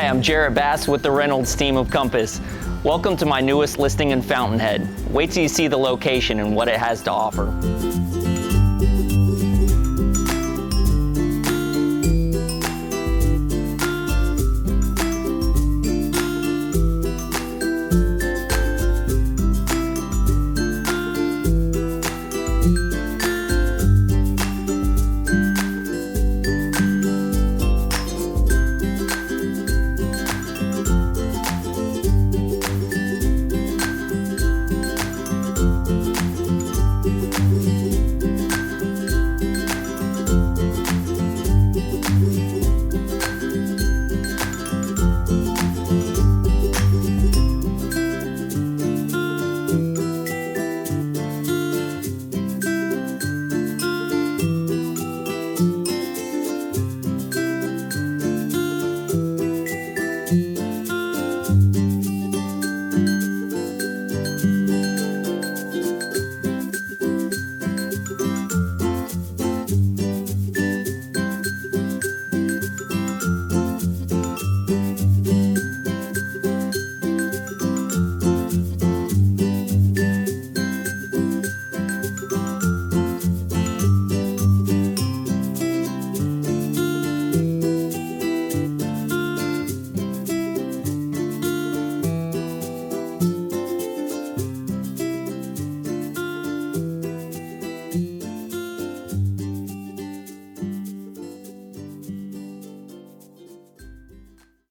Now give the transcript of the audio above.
Hi, I'm Jarrett Bass with the Reynolds Team of Compass. Welcome to my newest listing in Fountainhead. Wait till you see the location and what it has to offer.